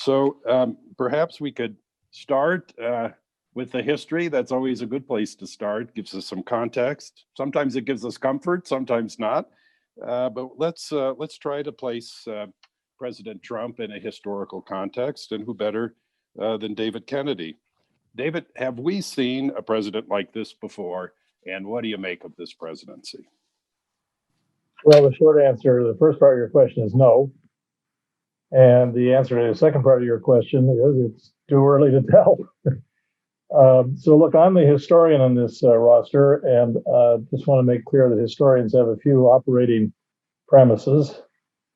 So perhaps we could start with the history. That's always a good place to start. Gives us some context. Sometimes it gives us comfort, sometimes not. But let's try to place President Trump in a historical context, and who better than David Kennedy? David, have we seen a president like this before? And what do you make of this presidency? Well, the short answer, the first part of your question is no. And the answer to the second part of your question is it's too early to tell. So look, I'm the historian on this roster, and just want to make clear that historians have a few operating premises.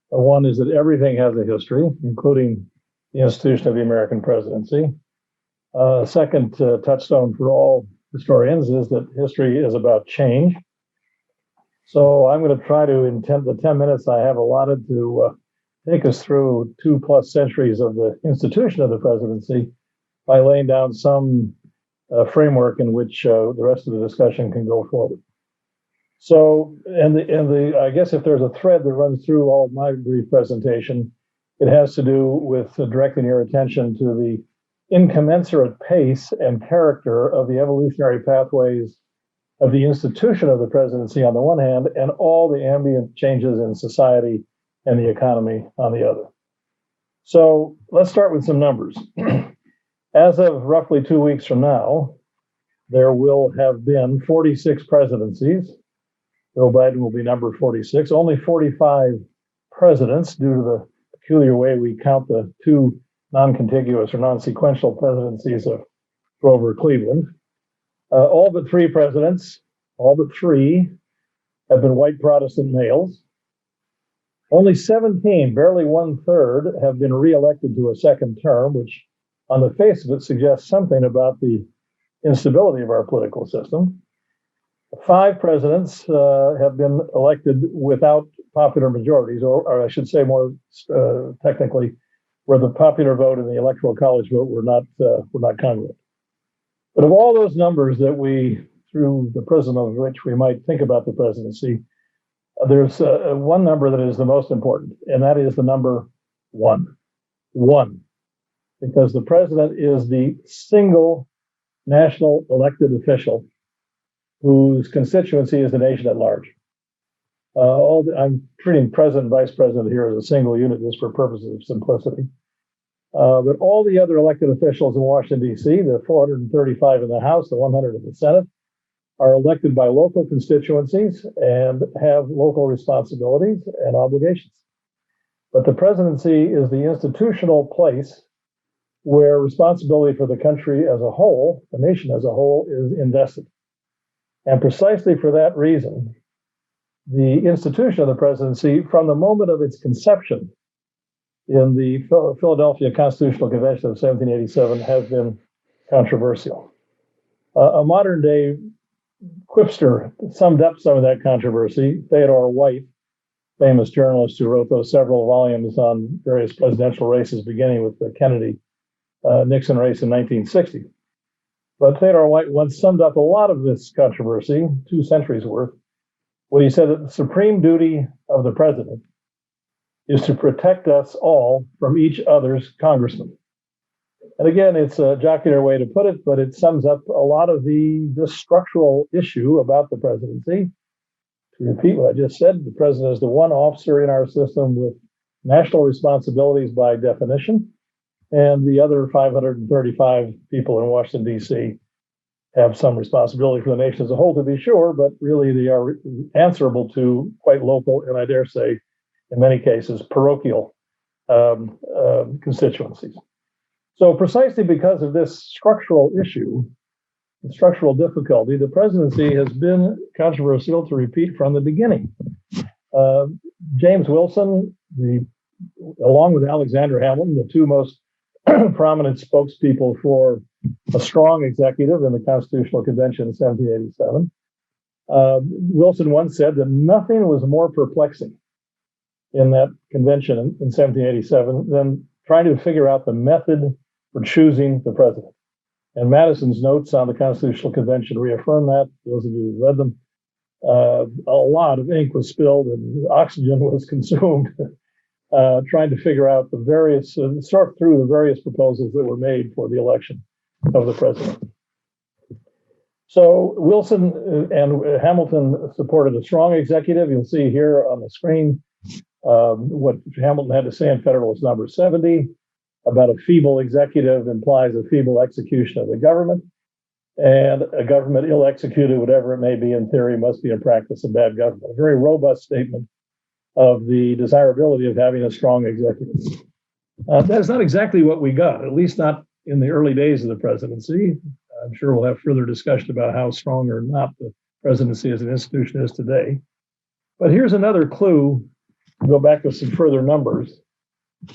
One is that everything has a history, including the institution of the American presidency. Second touchstone for all historians is that history is about change. So I'm going to try to, in the 10 minutes I have allotted, to take us through 2+ centuries of the institution of the presidency by laying down some framework in which the rest of the discussion can go forward. So, I guess if there's a thread that runs through all of my brief presentation, it has to do with directing your attention to the incommensurate pace and character of the evolutionary pathways of the institution of the presidency on the one hand, and all the ambient changes in society and the economy on the other. So let's start with some numbers. As of roughly 2 weeks from now, there will have been 46 presidencies. Joe Biden will be number 46. Only 45 presidents, due to the peculiar way we count the two non-contiguous or non-sequential presidencies of Grover Cleveland. All but 3 presidents, all but 3, have been white Protestant males. Only 17, barely 1/3, have been reelected to a second term, which on the face of it suggests something about the instability of our political system. 5 presidents have been elected without popular majorities, or I should say more technically, where the popular vote and the electoral college vote were not congruent. But of all those numbers that we, through the prism of which we might think about the presidency, there's one number that is the most important, and that is the number 1. 1. Because the president is the single national elected official whose constituency is the nation at large. I'm treating president and vice president here as a single unit just for purposes of simplicity. But all the other elected officials in Washington, D.C., the 435 in the House, the 100 in the Senate, are elected by local constituencies and have local responsibilities and obligations. But the presidency is the institutional place where responsibility for the country as a whole, the nation as a whole, is invested. And precisely for that reason, the institution of the presidency, from the moment of its conception in the Philadelphia Constitutional Convention of 1787, has been controversial. A modern day quipster summed up some of that controversy. Theodore White, famous journalist who wrote those several volumes on various presidential races, beginning with the Kennedy-Nixon race in 1960. But Theodore White once summed up a lot of this controversy, 2 centuries worth, when he said that the supreme duty of the president is to protect us all from each other's congressmen. And again, it's a jocular way to put it, but it sums up a lot of this structural issue about the presidency. To repeat what I just said, the president is the one officer in our system with national responsibilities by definition, and the other 535 people in Washington, D.C. have some responsibility for the nation as a whole, to be sure, but really they are answerable to quite local, and I dare say, in many cases, parochial constituencies. So precisely because of this structural issue, the structural difficulty, the presidency has been controversial, to repeat, from the beginning. James Wilson, along with Alexander Hamilton, the 2 most prominent spokespeople for a strong executive in the Constitutional Convention in 1787, Wilson once said that nothing was more perplexing in that convention in 1787 than trying to figure out the method for choosing the president. And Madison's notes on the Constitutional Convention reaffirm that. Those of you who read them, a lot of ink was spilled and oxygen was consumed trying to figure out the various, sort through the various proposals that were made for the election of the president. So Wilson and Hamilton supported a strong executive. You'll see here on the screen what Hamilton had to say in Federalist number 70 about a feeble executive implies a feeble execution of the government, and a government ill executed, whatever it may be in theory, must be in practice a bad government. A very robust statement of the desirability of having a strong executive. That's not exactly what we got, at least not in the early days of the presidency. I'm sure we'll have further discussion about how strong or not the presidency as an institution is today. But here's another clue, go back to some further numbers,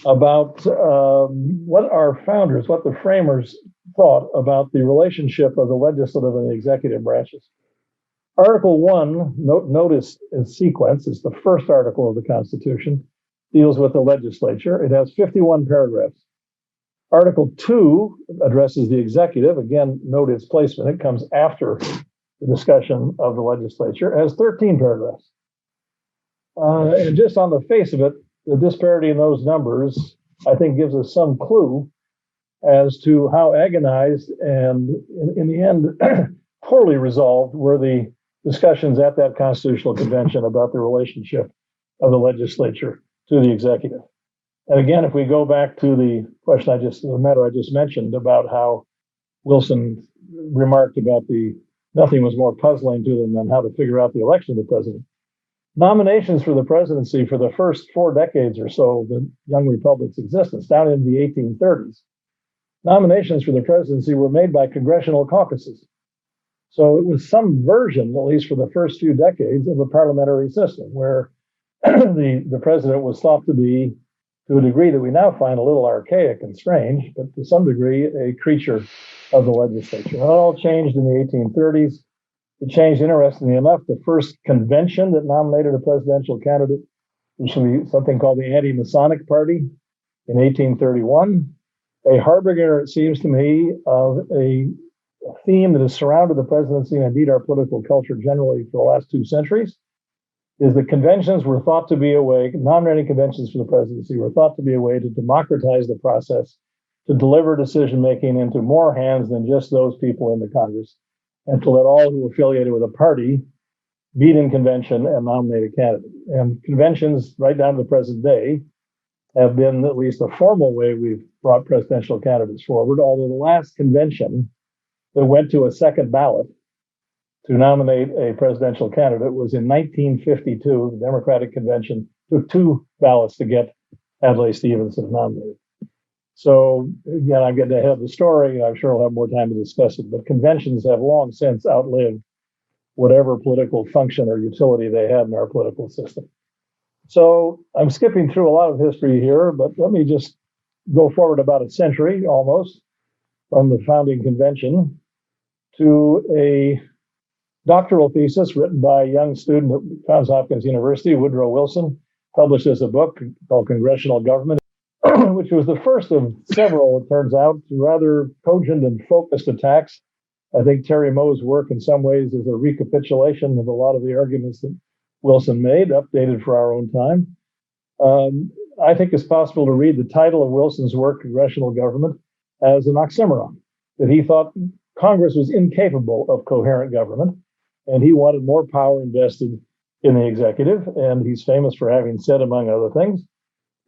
about what our founders, what the framers thought about the relationship of the legislative and the executive branches. Article 1, notice in sequence, is the first article of the Constitution, deals with the legislature. It has 51 paragraphs. Article 2 addresses the executive. Again, note its placement. It comes after the discussion of the legislature. It has 13 paragraphs. And just on the face of it, the disparity in those numbers, I think, gives us some clue as to how agonized and, in the end, poorly resolved were the discussions at that constitutional convention about the relationship of the legislature to the executive. And again, if we go back to the question the matter I just mentioned about how Wilson remarked about nothing was more puzzling to them than how to figure out the election of the president. Nominations for the presidency for the first 4 decades or so of the young republic's existence, down into the 1830s, nominations for the presidency were made by congressional caucuses. So it was some version, at least for the first few decades, of a parliamentary system where the president was thought to be, to a degree that we now find a little archaic and strange, but to some degree, a creature of the legislature. And it all changed in the 1830s. It changed, interestingly enough, the first convention that nominated a presidential candidate, which would be something called the Anti-Masonic Party in 1831. A harbinger, it seems to me, of a theme that has surrounded the presidency and indeed our political culture generally for the last 2 centuries, is that conventions were thought to be a way, nominating conventions for the presidency were thought to be a way to democratize the process, to deliver decision-making into more hands than just those people in the Congress, and to let all who affiliated with a party meet in convention and nominate a candidate. And conventions, right down to the present day, have been at least a formal way we've brought presidential candidates forward, although the last convention that went to a second ballot to nominate a presidential candidate was in 1952. The Democratic Convention took 2 ballots to get Adlai Stevenson nominated. So again, I'm getting ahead of the story. I'm sure I'll have more time to discuss it, but conventions have long since outlived whatever political function or utility they had in our political system. So I'm skipping through a lot of history here, but let me just go forward about a century almost from the founding convention to a doctoral thesis written by a young student at Johns Hopkins University, Woodrow Wilson, published as a book called Congressional Government, which was the first of several, it turns out, rather cogent and focused attacks. I think Terry Moe's work in some ways is a recapitulation of a lot of the arguments that Wilson made, updated for our own time. I think it's possible to read the title of Wilson's work, Congressional Government, as an oxymoron, that he thought Congress was incapable of coherent government, and he wanted more power invested in the executive. And he's famous for having said, among other things,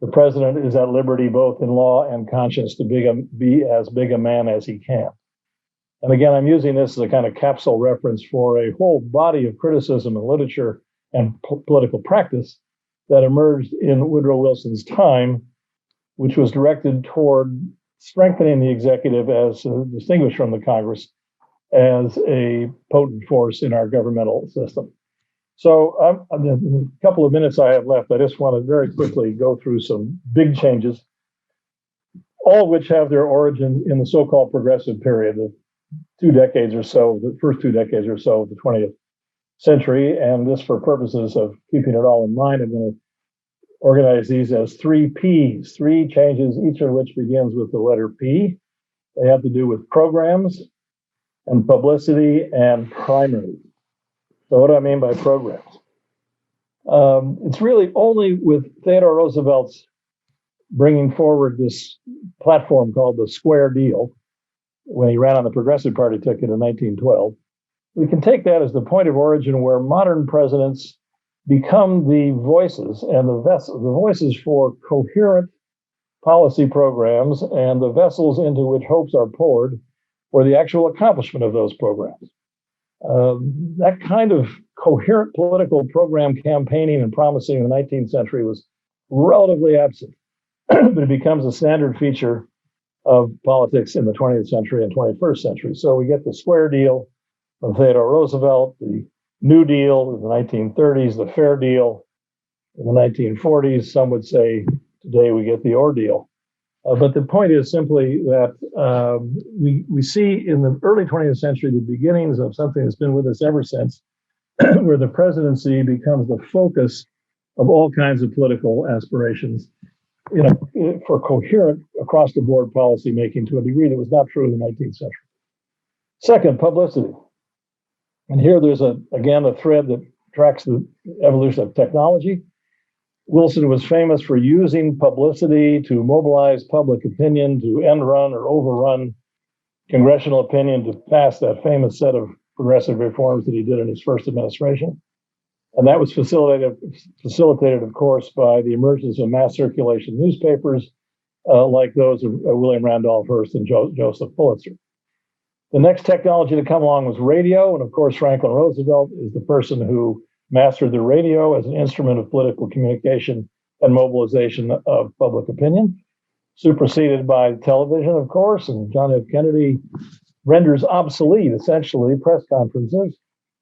the president is at liberty both in law and conscience to be as big a man as he can. And again, I'm using this as a kind of capsule reference for a whole body of criticism and literature and political practice that emerged in Woodrow Wilson's time, which was directed toward strengthening the executive as distinguished from the Congress as a potent force in our governmental system. So in a couple of minutes I have left, I just want to very quickly go through some big changes, all of which have their origin in the so-called progressive period of 2 decades or so, the first 2 decades or so of the 20th century. And just for purposes of keeping it all in mind, I'm going to organize these as 3 Ps, 3 changes, each of which begins with the letter P. They have to do with programs and publicity and primaries. So what do I mean by programs? It's really only with Theodore Roosevelt's bringing forward this platform called the Square Deal when he ran on the Progressive Party ticket in 1912. We can take that as the point of origin where modern presidents become the voices and the voices for coherent policy programs and the vessels into which hopes are poured for the actual accomplishment of those programs. That kind of coherent political program campaigning and promising in the 19th century was relatively absent, but it becomes a standard feature of politics in the 20th century and 21st century. So we get the Square Deal from Theodore Roosevelt, the New Deal in the 1930s, the Fair Deal in the 1940s. Some would say today we get the Ordeal. But the point is simply that we see in the early 20th century the beginnings of something that's been with us ever since, where the presidency becomes the focus of all kinds of political aspirations, for coherent across-the-board policy making to a degree that was not true in the 19th century. Second, publicity. And here there's again a thread that tracks the evolution of technology. Wilson was famous for using publicity to mobilize public opinion, to end run or overrun congressional opinion to pass that famous set of progressive reforms that he did in his first administration. And that was facilitated, of course, by the emergence of mass circulation newspapers like those of William Randolph Hearst and Joseph Pulitzer. The next technology to come along was radio. And of course, Franklin Roosevelt is the person who mastered the radio as an instrument of political communication and mobilization of public opinion, superseded by television, of course. And John F. Kennedy renders obsolete, essentially, press conferences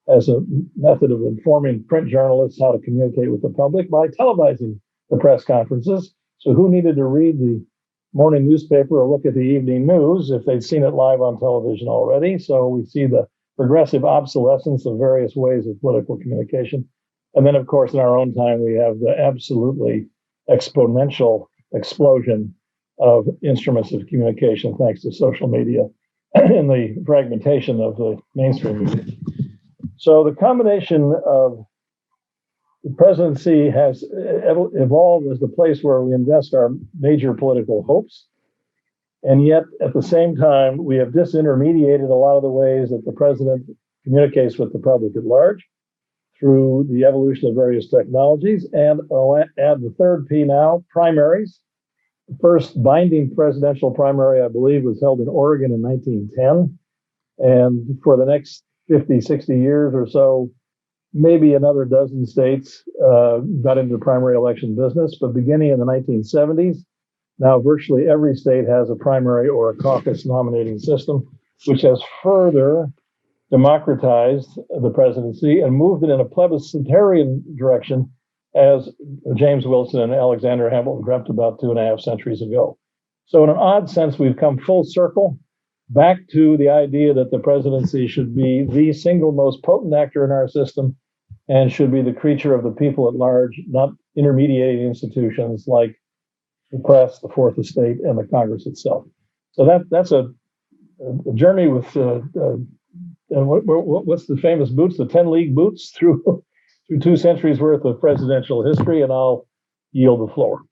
as a method of informing print journalists how to communicate with the public by televising the press conferences. So who needed to read the morning newspaper or look at the evening news if they'd seen it live on television already? So we see the progressive obsolescence of various ways of political communication. And then, of course, in our own time, we have the absolutely exponential explosion of instruments of communication thanks to social media and the fragmentation of the mainstream media. So the combination of the presidency has evolved as the place where we invest our major political hopes. And yet, at the same time, we have disintermediated a lot of the ways that the president communicates with the public at large through the evolution of various technologies. And I'll add the third P now, primaries. The first binding presidential primary, I believe, was held in Oregon in 1910. And for the next 50, 60 years or so, maybe another dozen states got into the primary election business. But beginning in the 1970s, now virtually every state has a primary or a caucus nominating system, which has further democratized the presidency and moved it in a plebiscitarian direction, as James Wilson and Alexander Hamilton dreamt about 2.5 centuries ago. So in an odd sense, we've come full circle back to the idea that the presidency should be the single most potent actor in our system and should be the creature of the people at large, not intermediating institutions like the press, the Fourth Estate, and the Congress itself. So that's a journey with what's the famous boots, the 10-league boots through 2 centuries worth of presidential history, and I'll yield the floor.